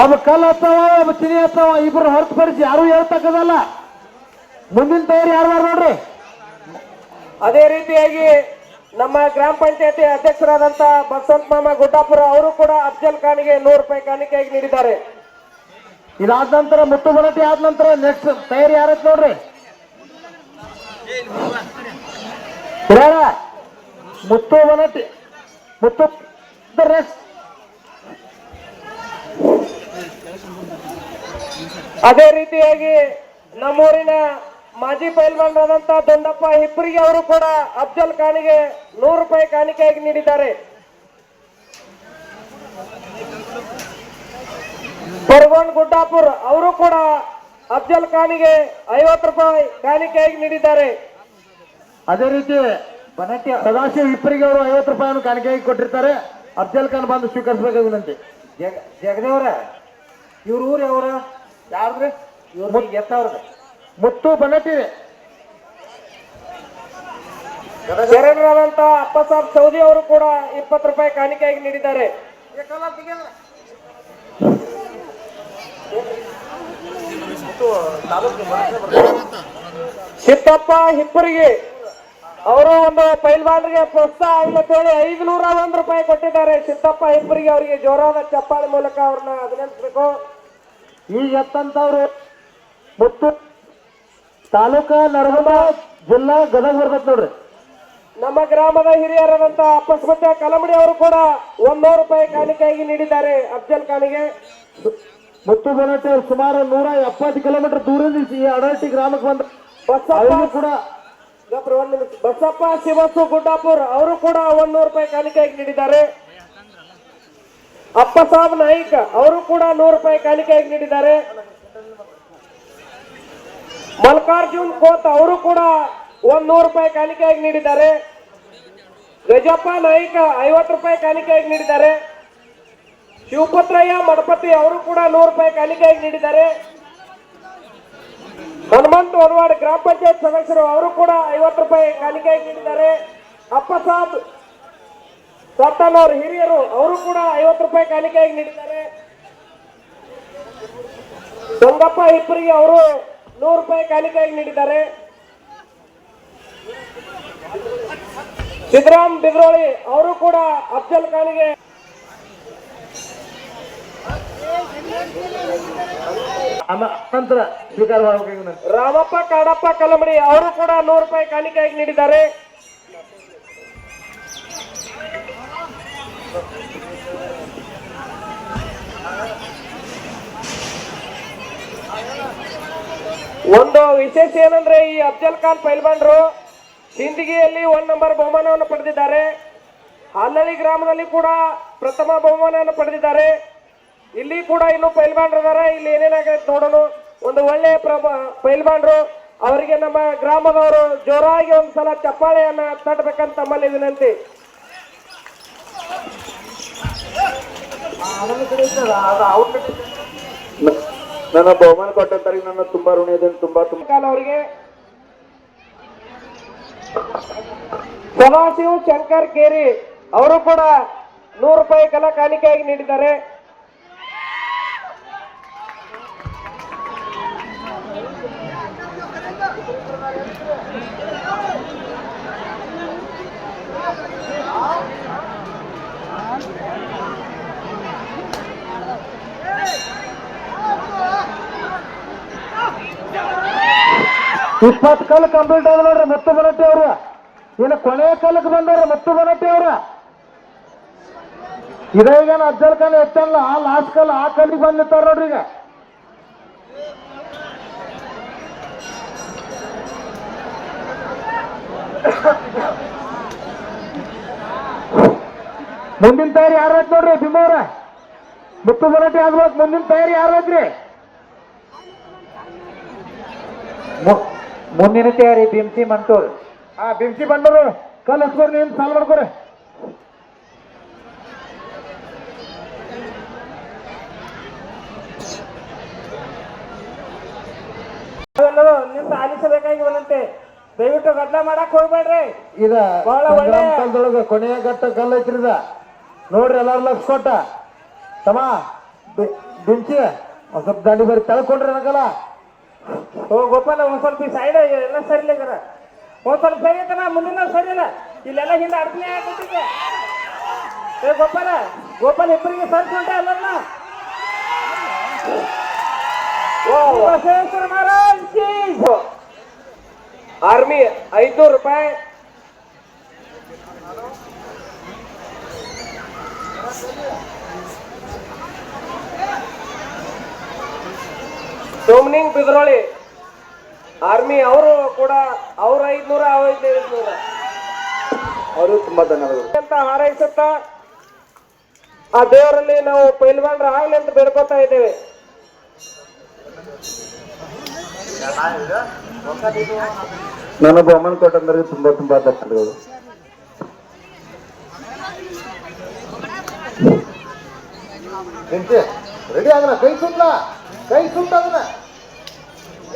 ಒಬ್ಬ ಕಲ್ಲು ಹತ್ತವ ಒಬ್ಬ ಚಿನಿ ಹತ್ತವ ಇಬ್ರು ಹೊರತುಪಡಿಸಿ ಯಾರು ಹೇಳ್ತಕ್ಕದಲ್ಲ. ಮುಂದಿನ ತಯಾರಿ ಯಾರು ನೋಡ್ರಿ. ಅದೇ ರೀತಿಯಾಗಿ ನಮ್ಮ ಗ್ರಾಮ ಪಂಚಾಯತಿ ಅಧ್ಯಕ್ಷರಾದಂತ ಬಸವಂತ ಮಾಮ ಗುಡ್ಡಾಪುರ ಅವರು ಕೂಡ ಅಫ್ಜಲ್ ಖಾನ್ಗೆ 100 ರೂಪಾಯಿ ಕಾಣಿಕೆಯಾಗಿ ನೀಡಿದ್ದಾರೆ. ಇದಾದ ನಂತರ ಮುತ್ತು ಬನಟಿ ಆದ ನಂತರ ನೆಕ್ಸ್ಟ್ ತಯಾರಿ ಯಾರತ್ ನೋಡ್ರಿ. ಮುತ್ತು ಬನಟಿ ಮುತ್ತು ಅದೇ ರೀತಿಯಾಗಿ ನಮ್ಮೂರಿನ ಮಾಜಿ ಪೈಲ್ವಾನರಾದಂತ ದೊಂಡಪ್ಪ ಹಿಪ್ಪರಿಗೆ ಅವರು ಕೂಡ ಅಫ್ಜಲ್ ಖಾನ್ಗೆ 100 ರೂಪಾಯಿ ಕಾಣಿಕೆಯಾಗಿ ನೀಡಿದ್ದಾರೆ. ಪರ್ವನ್ ಗುಡ್ಡಾಪುರ್ ಅವರು ಕೂಡ ಅಫ್ಜಲ್ ಖಾನ್ಗೆ 50 ರೂಪಾಯಿ ಕಾಣಿಕೆಯಾಗಿ ನೀಡಿದ್ದಾರೆ. ಅದೇ ರೀತಿ ಬನಟ್ಟಿ ಸದಾಶಿವ ಹಿಪ್ಪರಿಗೆ ಅವರು 50 ರೂಪಾಯಿಯನ್ನು ಕಾಣಿಕೆಯಾಗಿ ಕೊಟ್ಟಿರ್ತಾರೆ. ಅಫ್ಜಲ್ ಖಾನ್ ಬಂದು ಸ್ವೀಕರಿಸಬೇಕು ವಿನಂತಿ. ಜಗದೇವ್ರ ಇವ್ರ ಊರು ಅವರ ಯಾರ್ದ್ರಿ? ಇವ್ರ ಎತ್ತವ್ರದ ಮುತ್ತು ಬನಟ್ಟಿ. ಶರಣರಾದಂತ ಅಪ್ಪಸಾಬ್ ಸೌದಿ ಅವರು ಕೂಡ 20 ರೂಪಾಯಿ ಕಾಣಿಕೆಯಾಗಿ ನೀಡಿದ್ದಾರೆ. ಸಿದ್ದಪ್ಪ ಹಿಪ್ಪರಿಗೆ ಅವರು ಒಂದು ಪೈಲ್ವಾನ್ರಿಗೆ ಪ್ರೋತ್ಸಾಹ ಅಂತೇಳಿ 501 ರೂಪಾಯಿ ಕೊಟ್ಟಿದ್ದಾರೆ. ಸಿದ್ದಪ್ಪ ಹಿಪ್ಪರಿಗೆ ಅವರಿಗೆ ಜೋರಾದ ಚಪ್ಪಾಳೆ ಮೂಲಕ ಅವ್ರನ್ನ ಅಭಿನಂದಿಸಬೇಕು. ಈಗ ಎತ್ತಂತವ್ರು ಮುತ್ತು ತಾಲೂಕಾ ನರಗುಂದ ಜಿಲ್ಲಾ ಗದಗ ಬರ್ತೈತೆ ನೋಡ್ರಿ. ನಮ್ಮ ಗ್ರಾಮದ ಹಿರಿಯರಾದಂತ ಅಪ್ಪಸ್ಮತ್ಯ ಕಲಮಡಿ ಅವರು ಕೂಡ 100 ರೂಪಾಯಿ ಕಾಣಿಕೆಯಾಗಿ ನೀಡಿದ್ದಾರೆ ಅಫ್ಜಲ್ ಖಾನ್ಗೆ. ಮುತ್ತು ಬನಟ್ಟಿ ಅವರು ಸುಮಾರು 170 ಕಿಲೋಮೀಟರ್ ದೂರದಿಂದ ಈ ಅಡಲ್ಟಿ ಗ್ರಾಮಕ್ಕೆ ಬಂದ ಕೂಡ ಬಸಪ್ಪ ಶಿವಸು ಗುಡ್ಡಾಪುರ್ ಅವರು ಕೂಡ 100 ರೂಪಾಯಿ ಕಾಣಿಕೆಯಾಗಿ ನೀಡಿದ್ದಾರೆ. ಅಪ್ಪಸಾಬ್ ನಾಯ್ಕ ಅವರು ಕೂಡ 100 ರೂಪಾಯಿ ಕಾಣಿಕೆಯಾಗಿ ನೀಡಿದ್ದಾರೆ. ಮಲ್ಲಿಕಾರ್ಜುನ್ ಕೋತ್ ಅವರು ಕೂಡ 100 ರೂಪಾಯಿ ಕಾಣಿಕೆಯಾಗಿ ನೀಡಿದ್ದಾರೆ. ಗಜಪ್ಪ ನಾಯ್ಕ 50 ರೂಪಾಯಿ ಕಾಣಿಕೆಯಾಗಿ ನೀಡಿದ್ದಾರೆ. ಶಿವಪುತ್ರಯ್ಯ ಮಡಪತಿ ಅವರು ಕೂಡ 100 ರೂಪಾಯಿ ಕಾಣಿಕೆಯಾಗಿ ನೀಡಿದ್ದಾರೆ. ಹನುಮಂತ ಹೊರವಾಡ ಗ್ರಾಮ ಪಂಚಾಯತ್ ಸದಸ್ಯರು ಅವರು ಕೂಡ 50 ರೂಪಾಯಿ ಕಾಣಿಕೆಯಾಗಿ ನೀಡಿದ್ದಾರೆ. ಅಪ್ಪಸಾಬ್ ಸತ್ತನವ್ರ ಹಿರಿಯರು ಅವರು ಕೂಡ 50 ರೂಪಾಯಿ ಕಾಣಿಕೆಯಾಗಿ ನೀಡಿದ್ದಾರೆ. ಸಂಗಪ್ಪ ಹಿಪ್ಪರಿಗೆ ಅವರು 100 ರೂಪಾಯಿ ಕಾಣಿಕೆಯಾಗಿ ನೀಡಿದ್ದಾರೆ. ಸಿದ್ದರಾಮ್ ಬಿದ್ರೋಳಿ ಅವರು ಕೂಡ ಅಫ್ಜಲ್ ಖಾನ್ಗೆ ನಂತರ ಸ್ವೀಕಾರ ಮಾಡಬೇಕು. ರಾಮಪ್ಪ ಕಾಡಪ್ಪ ಕಲಮಡಿ ಅವರು ಕೂಡ 100 ರೂಪಾಯಿ ಕಾಣಿಕೆಯಾಗಿ ನೀಡಿದ್ದಾರೆ. ಒಂದು ವಿಶೇಷ ಏನಂದ್ರೆ ಈ ಅಫ್ಜಲ್ ಖಾನ್ ಪೈಲ್ವಾನ್ರು ಸಿಂದಗಿಯಲ್ಲಿ 1 ನಂಬರ್ ಬಹುಮಾನವನ್ನು ಪಡೆದಿದ್ದಾರೆ. ಹಾಲಳ್ಳಿ ಗ್ರಾಮದಲ್ಲಿ ಕೂಡ ಪ್ರಥಮ ಬಹುಮಾನವನ್ನು ಪಡೆದಿದ್ದಾರೆ. ಇಲ್ಲಿ ಕೂಡ ಇನ್ನು ಪೈಲ್ವಾನ್ರಿದ್ದಾರೆ. ಇಲ್ಲಿ ಏನೇನಾಗೈತೆ ನೋಡೋಣ. ಒಂದು ಒಳ್ಳೆ ಪೈಲ್ವಾನ್ರು ಅವರಿಗೆ ನಮ್ಮ ಗ್ರಾಮದವರು ಜೋರಾಗಿ ಒಂದ್ಸಲ ಚಪ್ಪಾಳೆಯನ್ನ ತಟ್ಟಬೇಕಂತ ತಮ್ಮಲ್ಲಿ ವಿನಂತಿ. ನನ್ನ ಬಹುಮಾನ ಕೊಟ್ಟಂತರಿಗೆ ನನ್ನ ತುಂಬಾ ಋಣ ಇದೆ. ತುಂಬಾ ಕಾಲ ಅವರಿಗೆ ಸದಾಶಿವ್ ಶಂಕರ್ ಕೇರಿ ಅವರು ಕೂಡ 100 ರೂಪಾಯಿ ಕಲಾ ಕಾಣಿಕೆಯಾಗಿ ನೀಡಿದ್ದಾರೆ. ಇಪ್ಪತ್ತು ಕಲ್ಲು ಕಂಪ್ಲೀಟ್ ಆದ ನೋಡ್ರಿ ಮುತ್ತು ಬನಟ್ಟಿ ಅವ್ರು. ಇನ್ನು ಕೊನೆಯ ಕಲ್ಲಕ್ಕೆ ಬಂದವ್ರ ಮುತ್ತು ಬನಟ್ಟಿ ಅವ್ರ. ಇದೇಗೇನು ಅಫ್ಜಲ್ ಖಾನ್ ಎತ್ತಲ್ಲ ಲಾಸ್ಟ್ ಕಲ್ ಆ ಕಲ್ಲಿಗೆ ಬಂದ್ ನಿಂತಾರ ನೋಡ್ರಿ. ಈಗ ಮುಂದಿನ ತಯಾರಿ ಯಾರು ಐತ್ ನೋಡ್ರಿ ಬಿಮ್ಮವ್ರ. ಮುತ್ತು ಬನಟ್ಟಿ ಆದ್ಬೇಕು. ಮುಂದಿನ ತಯಾರಿ ಯಾರು ಐತ್ರಿ? ಮುಂದಿನ ತಯಾರಿ ಬಿಂಸಿ ಮಂಟೂರ್. ಬಿಂಸಿ ಬಂಡೂರು ಕಲ್ ಹಚ್ಕೋರಿ. ನೀನ್ ಸಾಲ್ ಮಾಡ್ಕೋರಿ. ನಿಮ್ದು ಆಲಿಸಬೇಕಾಗಿ ಬಂದಂತೆ ದಯವಿಟ್ಟು ಗದ್ದಲ ಮಾಡಕ್ ಹೋಗ್ಬೇಡ್ರಿ. ಇದ ಬಹಳ ಒಳ್ಳೆ ಕಲ್ದೊಳಗ ಕೊನೆಯ ಗಟ್ಟ ಕಲ್ ಐತ್ರಿದ ನೋಡ್ರಿ. ಎಲ್ಲಾರು ಲಕ್ಷ ಕೊಟ್ಟ ತಮ್ಮ ಬಿಂಚಿ ಒಂದ್ ಸ್ವಲ್ಪ ದಾಂಡಿ ಬರೀ ತಳ್ಕೊಂಡ್ರೆ ನನಗಲ್ಲ. ಓ ಗೋಪಾಲ ಒಂದ್ ಸ್ವಲ್ಪ ಸೈಡ್ ಎಲ್ಲ ಸರಿ ಇಲ್ಲ ಜರ ಒಂದ್ ಸ್ವಲ್ಪ ಸರಿ ಐತನ ಮುಂದಿನ ಸರಿ ಇಲ್ಲ ಇಲ್ಲೆಲ್ಲ ಹಿಂದೆ ಅಡ್ತೀನಿ ಆಗ್ಬಿಟ್ಟಿದೆ. ಏ ಗೋಪಾಲ ಗೋಪಾಲ ಇಬ್ಬರಿಗೆ ಸರ್ಕೊಂಡ ಅಲ್ಲ ಬಸವೇಶ್ವರ ಮಹಾರಾಜ್ ಕಿ ಆರ್ಮಿ 500 ರೂಪಾಯಿ. ಸೋಮನಿಂಗ್ ಬಿದ್ರೋಳಿ ಆರ್ಮಿ ಅವರು ಕೂಡ ಅವ್ರ 500 ಅವ್ರ 500 ಅವರು ತುಂಬಾ ಧನ್ಯವಾದಗಳು ಅಂತ ಹಾರೈಸುತ್ತ ಆ ದೇವರಲ್ಲಿ ನಾವು ಪೈಲ್ವಾನ್ರ ಆಗ್ಲಿ ಅಂತ ಬೇಡ್ಕೊತಾ ಇದ್ದೇವೆ. ನನ್ನ ಬಹುಮಾನ ಕೊಟ್ಟಂದ್ರೆ ತುಂಬಾ ತುಂಬಾ ಧನ್ಯವಾದಗಳು. ರೆಡಿ ಆಗಲ್ಲ, ಕೈ ಸುತ್ತ ಅದನ್ನ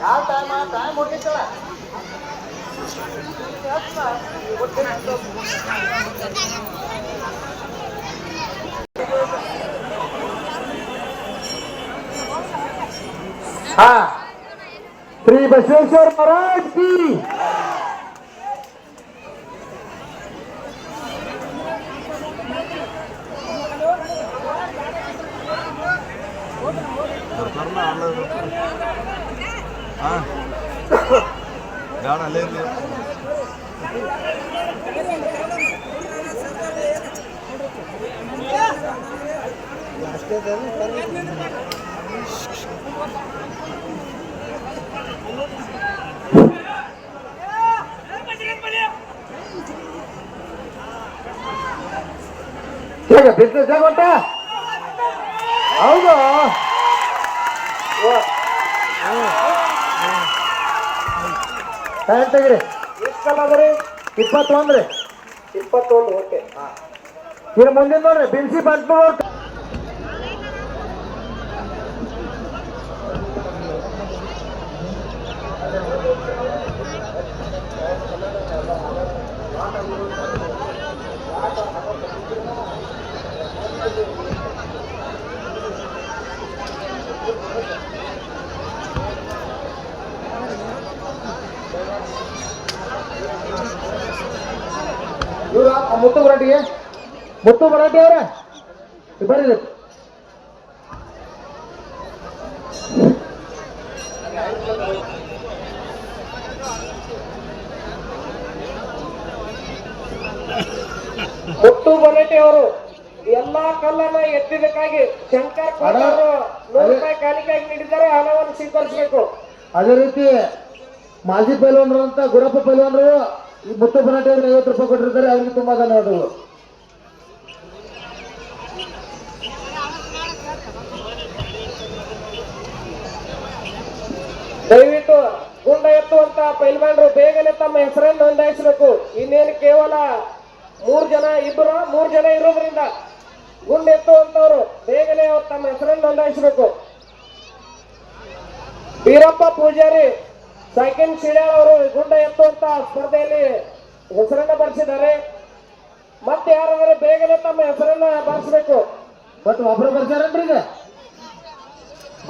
ಯಾವ ಟೈಮ್ ಹೊಟ್ಟಿತ್ತಲ್ಲ. ಹಾ, ಶ್ರೀ ಬಸವೇಶ್ವರ ಮಹಾರಾಜ್ ಕಿ ಬಿಸ್ನೆಸ್ ಆಗೋಟ ಹೌದು. ಟೈಮ್ ತೆಗಿರಿ. ಎಷ್ಟು ಕಾಲ ಅದ್ರಿ? 21 ರೀ. 21. ಓಕೆ. ಇನ್ನು ಮುಂದಿನ ನೋಡ್ರಿ ಬಿನ್ಸಿ ಬಂಟ್ನೂರ್ ಇವ್ರ ಮುತ್ತು ಮರಾಠಿ ಅವ್ರ ಬರ್ರಿ. ಮುತ್ತು ಬರಟೆ ಅವರು ಎಲ್ಲಾ ಕಲ್ಲನ್ನ ಎತ್ತಿದಕ್ಕಾಗಿ ಶಂಕರ್ ಕೋಟ ಅವರು 100 ರೂಪಾಯಿ ಕಾಣಿಕೆಯಾಗಿ ನೀಡಿದ್ದಾರೆ. ಹಣವನ್ನು ಸ್ವೀಕರಿಸಬೇಕು. ಅದೇ ರೀತಿ ಮಾಜಿ ಪೈಲ್ವಾನರು ಅಂತ ಗುರಪ್ಪ ಪೈಲ್ವಾನರು ಈ ಮುತ್ತು ಬರಾಟೆ ಅವರು 50 ರೂಪಾಯಿ ಕೊಟ್ಟಿರ್ತಾರೆ. ಅವ್ರಿಗೆ ತುಂಬಾ ಧನ್ಯವಾದಗಳು. ದಯವಿಟ್ಟು ಗುಂಡ ಎತ್ತುವಂತ ಪೈಲ್ವಾನರು ಬೇಗನೆ ತಮ್ಮ ಹೆಸರನ್ನು ನೋಂದಾಯಿಸಬೇಕು. ಇನ್ನೇನು ಕೇವಲ 3 ಜನ ಇರೋದ್ರಿಂದ ಗುಂಡ ಎತ್ತುವಂತವರು ಬೇಗನೆ ತಮ್ಮ ಹೆಸರನ್ನು ನೋಂದಾಯಿಸಬೇಕು. ವೀರಪ್ಪ ಪೂಜಾರಿ ಸೈಕಿನ್ ಶಿಡ್ಯಾಳ್ ಅವರು ಗುಂಡ ಎತ್ತುವಂತ ಸ್ಪರ್ಧೆಯಲ್ಲಿ ಹೆಸರನ್ನ ಬರೆಸಿದ್ದಾರೆ. ಮತ್ತೆ ಯಾರಾದ್ರೆ ಬೇಗನೆ ತಮ್ಮ ಹೆಸರನ್ನ ಬರೆಸಬೇಕು. ಬಟ್ ಒಬ್ರು ಬರ್ಸಾರನ್ರಿ ಈಗ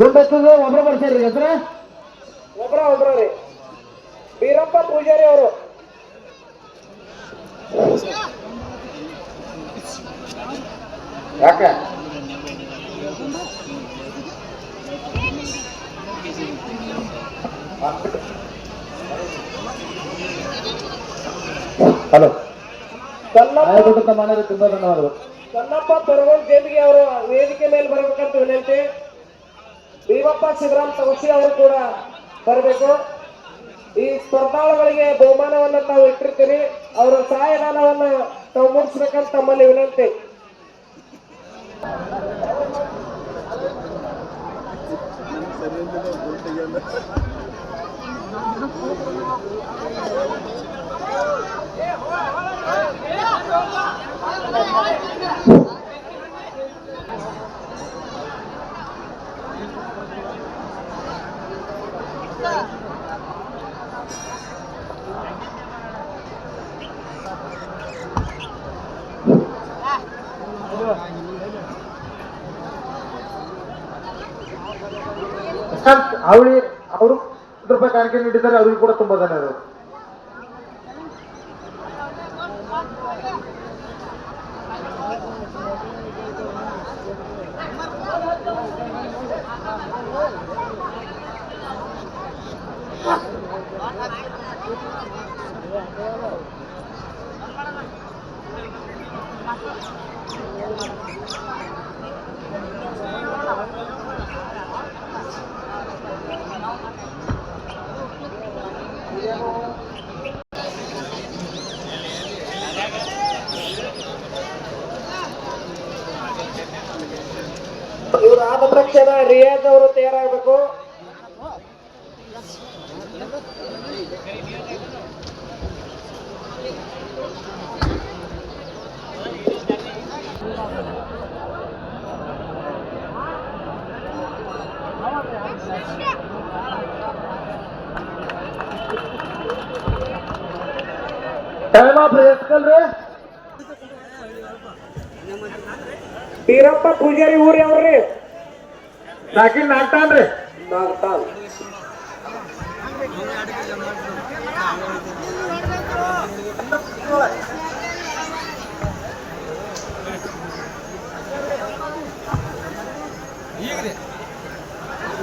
ಗುಂಡ ಎತ್ತದ ಒಬ್ರು ಬರ್ಸಾರಿ ಹೆಸರ ಒಬ್ರ ರೀ ವೀರಪ್ಪ ಪೂಜಾರಿ ಅವರು. ಯಾಕ ಹಲೋ ಕಲ್ಲಪ್ಪ ಮನೆಯಲ್ಲಿ ತುಂಬಾ ಧನ್ಯವಾದಗಳು. ಪೆರಗೋಲ್ ಜೇಬಿಗೆ ಅವರು ವೇದಿಕೆ ಮೇಲೆ ಬರಬೇಕಂತ ವಿನಂತಿ. ಭೀಮಪ್ಪ ಸಿದ್ದರಾಮ್ ತೌಸಿ ಅವರು ಕೂಡ ಬರಬೇಕು. ಈ ಸ್ಪರ್ಧಾಳುಗಳಿಗೆ ಬಹುಮಾನವನ್ನು ತಾವು ಇಟ್ಟಿರ್ತೀರಿ. ಅವರ ಸಹಾಯಧನವನ್ನು ತಾವು ಮುಗಿಸ್ಬೇಕಂತ ತಮ್ಮಲ್ಲಿ ವಿನಂತಿ. ಅವಳಿ ಅವರು ರೂಪಾಯಿ ಕಾಣಿಕೆ ನೀಡಿದ್ದಾರೆ, ಅವರಿಗೆ ಕೂಡ ತುಂಬಾ ಧನ್ಯವಾದಗಳು. ಇವರು ಆದ ತಕ್ಷಣ ರಿಯಾಜ್ ಅವರು ತಯಾರಾಗಬೇಕು. ಟೈಮ್ ಆಫ್ ಎಸ್ಕಲ್ರಿ. ಬೀರಪ್ಪ ಪೂಜಾರಿ ಊರ್ ಯಾವ್ರಿ? ಸಾಕಿನ್ ನಾಗ್ತಾನ್ರಿ. ನಾಗ್ತಾನ್.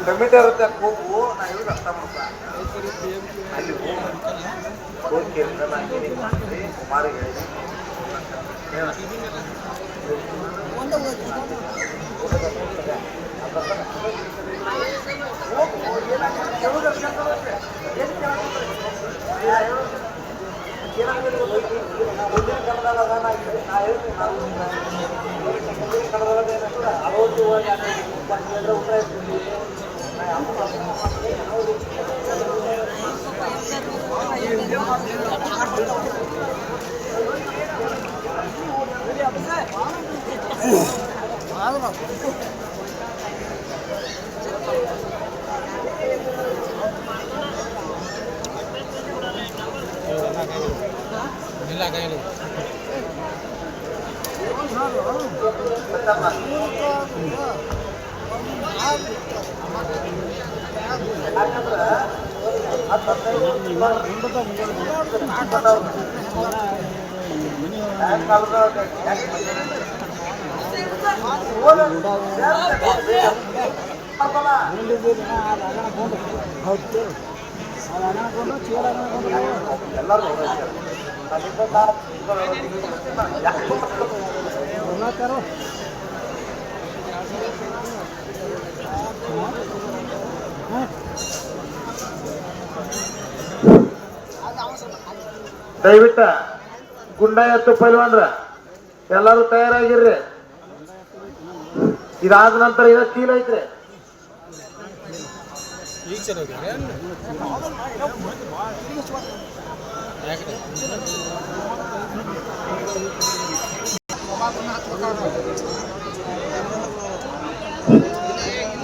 ಕಮಿಟಿ ಇರುತ್ತೆ ಕೂಗು ನಾ ಇವ್ರಿಗೆ ಅರ್ಥ ಮಾಡ್ತ ಅಲ್ಲಿ ಹೋಗಿ ಕೇಳಿದ್ರೆ ನಾನು ಏನೇನು ಮಾಡ್ತೀವಿ ಕುಮಾರಿಗೆ ಹೇಳಿ ಎಲ್ಲರೂ ದಯವಿಟ್ಟ ಗುಂಡ ಎತ್ತು ಪೈಲ್ವಾನ್ರ ಎಲ್ಲರೂ ತಯಾರಾಗಿರ್ರಿ. ಇದಾದ ನಂತರ ಇದ ಚೀಲ ಐತ್ರಿ.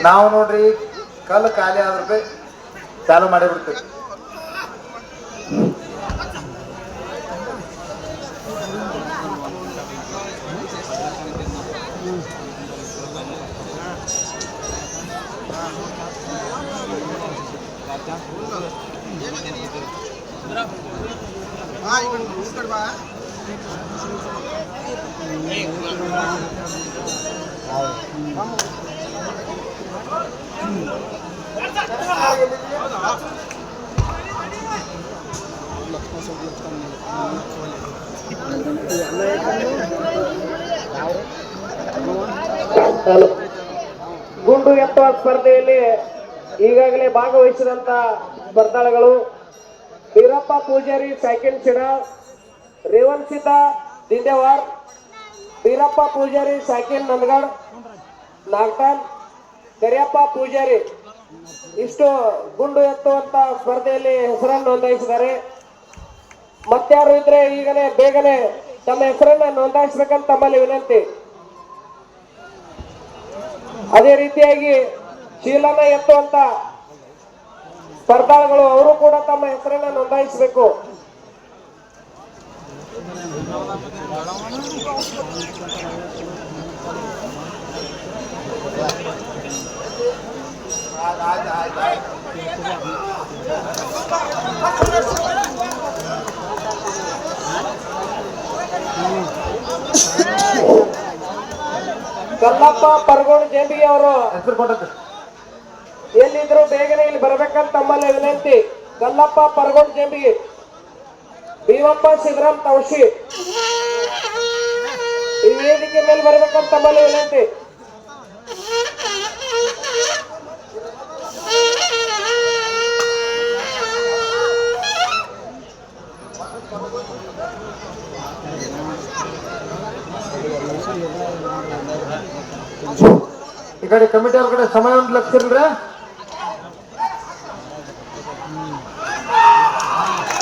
ನಾವು ನೋಡ್ರಿ ಕಲ್ಲು ಖಾಲಿ ಆದ್ರೆ ಚಾಲು ಮಾಡಿಬಿಡ್ತೀವಿ. ಗುಂಡು ಎತ್ತುವ ಸ್ಪರ್ಧೆಯಲ್ಲಿ ಈಗಾಗಲೇ ಭಾಗವಹಿಸಿದಂತ ಸ್ಪರ್ಧಾಳುಗಳು ಬೀರಪ್ಪ ಪೂಜಾರಿ ಸೈಕಿಲ್ ಚಿಡ, ರೇವನ್ಸಿತ ದಿಂದೇವಾರ್, ಬೀರಪ್ಪ ಪೂಜಾರಿ ಸೈಕಿಲ್ ನಂದಗಡ್, ನಾಗ್ತಾನ್, ಕರಿಯಪ್ಪ ಪೂಜಾರಿ ಇಷ್ಟು ಗುಂಡು ಎತ್ತುವಂತ ಸ್ಪರ್ಧೆಯಲ್ಲಿ ಹೆಸರನ್ನು ನೋಂದಾಯಿಸಿದ್ದಾರೆ. ಮತ್ತಾರು ಇದ್ರೆ ಈಗಲೇ ಬೇಗನೆ ತಮ್ಮ ಹೆಸರನ್ನ ನೋಂದಾಯಿಸಬೇಕಂತ ತಮ್ಮಲ್ಲಿ ವಿನಂತಿ. ಅದೇ ರೀತಿಯಾಗಿ ಚೀಲನ ಎತ್ತುವಂತ ಸ್ಪರ್ಧಾಳುಗಳು ಅವರು ಕೂಡ ತಮ್ಮ ಹೆಸರನ್ನ ನೋಂದಾಯಿಸಬೇಕು. ಕಲ್ಲಪ್ಪ ಪರಗೋಡು ಜಂಬಿಗೆ ಅವರು ಹೆಸರು ಕೊಟ್ಟದ್ದು ಎಲ್ಲಿದ್ರು ಬೇಗನೆ ಇಲ್ಲಿ ಬರ್ಬೇಕಂತ ತಮ್ಮಲ್ಲಿ ವಿನಂತಿ. ಕಲ್ಲಪ್ಪ ಪರಗೋಡು ಜಂಬಿಗೆ, ಭೀಮಪ್ಪ ಸಿದ್ದರಾಮ್ ತೌಶಿ ಈ ವೇದಿಕೆ ಮೇಲೆ ಬರ್ಬೇಕಂತ ತಮ್ಮಲ್ಲಿ ವಿನಂತಿ. ಈ ಕಡೆ ಕಮಿಟಿ ಅವ್ರ ಕಡೆ ಸಮಯ ಒಂದು ಲಕ್ಷ ಇಲ್ರಿ.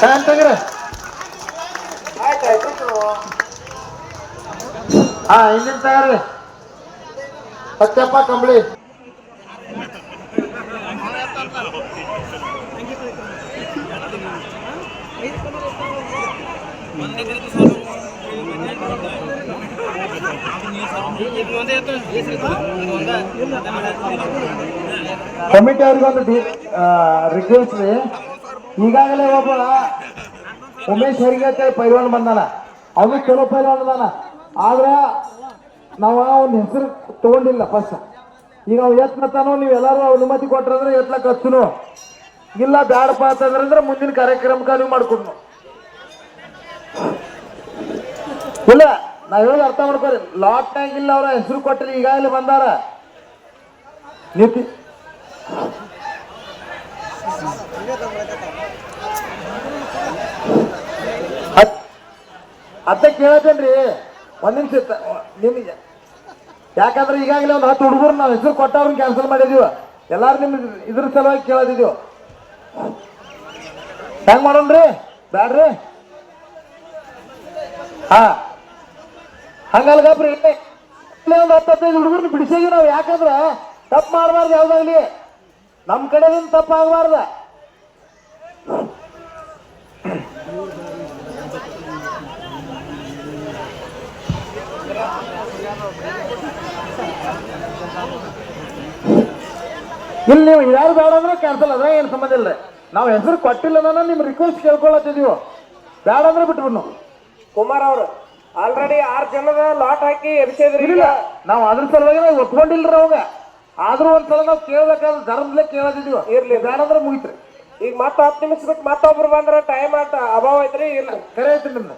ಟೈಮ್ ತೆಗ್ರಿ. ಆಯ್ತಾಯ್ತು. ಹಾ ಹಿಂದಿನ ತಯಾರಿ ಸತ್ಯಪ್ಪ ಕಂಬಳಿ. ಕಮಿಟಿ ಅವ್ರಿಗೊಂದು ರಿಕ್ವೆಸ್ಟ್ ರೀ. ಈಗಾಗಲೇ ಒಬ್ಬ ಉಮೇಶ್ ಹೆರಿಗೆ ಪೈಲ್ವಾನ್ ಬಂದಾನ, ಅವನು ಚಲೋ ಪೈಲ್ವಾನ್ ಅದಾನ. ಆದ್ರೆ ನಾವು ಅವ್ನ ಹೆಸರು ತಗೊಂಡಿಲ್ಲ ಫಸ್ಟ್. ಈಗ ಅವ್ ಎತ್ತನತಾನು ನೀವೆಲ್ಲರೂ ಅನುಮತಿ ಕೊಟ್ರಂದ್ರೆ ಎತ್ಲಕ್ ಹಚ್ಚುನು, ಇಲ್ಲ ಬ್ಯಾಡಪ್ಪ ಅಂತಂದ್ರೆ ಮುಂದಿನ ಕಾರ್ಯಕ್ರಮಕ್ಕೆ ನೀವು ಮಾಡ್ಕೊಡ್ನು. ಇಲ್ಲ ನಾವ್ ಹೇಳಿ ಅರ್ಥ ಮಾಡ್ಕೊರಿ. ಲಾಟ್ನಾಗ ಇಲ್ಲ ಅವ್ರ ಹೆಸರು ಕೊಟ್ಟರಿ, ಈಗಾಗಲೇ ಬಂದಾರ. ನೀತಿ ಅತ್ತ ಕೇಳತ್ತೇನ್ರಿ ಒಂದ್ ನಿಮಿಷ ನಿಮಗೆ. ಯಾಕಂದ್ರೆ ಈಗಾಗಲೇ ಒಂದು 10 ಹುಡುಗರು ನಾವು ಹೆಸರು ಕೊಟ್ಟವ್ರನ್ನ ಕ್ಯಾನ್ಸಲ್ ಮಾಡಿದೀವ. ಎಲ್ಲಾರು ನಿಮ್ ಇದ್ರ ಸಲುವಾಗಿ ಕೇಳದಿದೀವ. ಹೆಂಗ್ ಮಾಡೋಣ್ರಿ? ಬ್ಯಾಡ್ರಿ. ಹಾ ಹಂಗಲ್ಗಪ್ರಿ ಒಂದು 10-15 ಹುಡುಗರ್ನ ಬಿಡಿಸಿದ್ವಿ ನಾವು. ಯಾಕಂದ್ರ ತಪ್ಪು ಮಾಡಬಾರ್ದು, ಯಾವ್ದಾಗ್ಲಿ ನಮ್ ಕಡೆದಿಂದ ತಪ್ಪು ಆಗಬಾರ್ದ. ಇಲ್ಲಿ ನೀವು ಯಾರು ಬೇಡ ಅಂದ್ರೆ ಕ್ಯಾನ್ಸಲ್ ಅದ, ಏನು ಸಂಬಂಧ ಇಲ್ಲ. ನಾವು ಹೆಸರು ಕೊಟ್ಟಿಲ್ಲ ನಾನು ನಿಮ್ ರಿಕ್ವೆಸ್ಟ್ ಕೇಳ್ಕೊಳತ್ತಿದೀವಿ. ಬೇಡ ಅಂದ್ರೆ ಬಿಟ್ಬಿಡ್ನು. ಕುಮಾರ್ ಅವರು ಆಲ್ರೆಡಿ 6 ಜನದ ಲಾಟ್ ಹಾಕಿ ಎಬ್ಸಿದ್ರಿ. ಇಲ್ಲ ನಾವು ಅದ್ರ ಸಲುವಾಗಿ ನಾವು ಒಪ್ಕೊಂಡಿಲ್ರಿ ಅವಾಗ. ಆದ್ರೂ ಒಂದ್ಸಲ ನಾವು ಕೇಳ್ಬೇಕಾದ್ರೆ ಧರ್ಮದಲ್ಲೇ ಕೇಳದಿದೀವಿ. ಇರ್ಲಿ, ಬೇಡ ಅಂದ್ರೆ ಮುಗಿತ್ರಿ. ಈಗ ಮತ್ತೆ 10 ನಿಮಿಷ ಬಿಟ್ಟು ಮತ್ತೊಬ್ರು ಬಂದ್ರೆ ಟೈಮ್ ಆಟ ಅಭಾವ ಐತ್ರಿ. ಇಲ್ಲ ಕರೆ ಐತ್ರಿ ನಿಮ್ದು.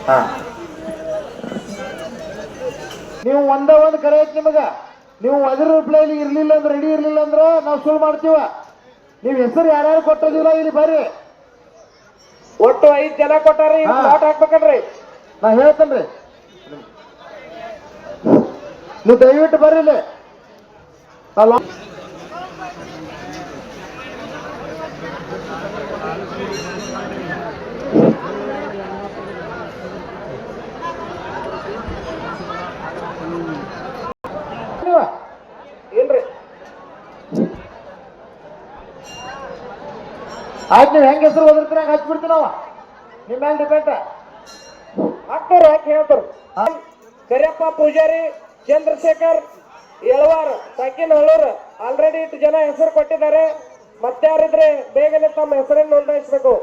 ಹಾ ನೀವು ಒಂದೇ ಒಂದು ಕರೆ ಐತಿ ನಿಮಗ. ನೀವು ಅದ್ರ ರಿಪ್ಲೈಲಿ ಇರ್ಲಿಲ್ಲ ಅಂದ್ರೆ ರೆಡಿ ಇರ್ಲಿಲ್ಲ ಅಂದ್ರೆ ನಾವು ಸುಳ್ಳು ಮಾಡ್ತೀವ. ನೀವು ಹೆಸರು ಯಾರ್ಯಾರು ಕೊಟ್ಟೋದಿಲ್ಲ ಇಲ್ಲಿ ಬರ್ರಿ. ಒಟ್ಟು 5 ಜನ ಕೊಟ್ಟಾರಿ. ಹಾ. ಲಾಟ್ ಹಾಕ್ಬೇಕಲ್ರಿ. ನಾ ಹೇಳ್ತೇನ್ರಿ, ನೀವು ದಯವಿಟ್ಟು ಬರ್ರಿ ಇಲ್ಲಿ. ಇಲ್ರಿ ಆಯ್ತು, ನೀವು ಹೆಂಗ್ ಹೆಸರು ಓದಿರ್ತೀರ ಹಂಗೆ ಹಚ್ಬಿಡ್ತೀವಿ ನಾವು. ನಿಮ್ಮ ಮೇಲೆ ಡಿಪೆಂಡ್. ಹಾಕ್ತಾರ ಹಾಕಿ ಹೇಳ್ತಾರ. ಕರಿಯಪ್ಪ ಪೂಜಾರಿ, ಚಂದ್ರಶೇಖರ್ ಯಳವಾರ್, ಸಾಕಿನ್ ಹಳ್ಳೂರ್ ಆಲ್ರೆಡಿ 8 ಜನ ಹೆಸರು ಕೊಟ್ಟಿದ್ದಾರೆ. ಮತ್ತಾರಿದ್ರೆ ಬೇಗನೆ ತಮ್ಮ ಹೆಸರನ್ನು ನೋಂದಾಯಿಸಬೇಕು.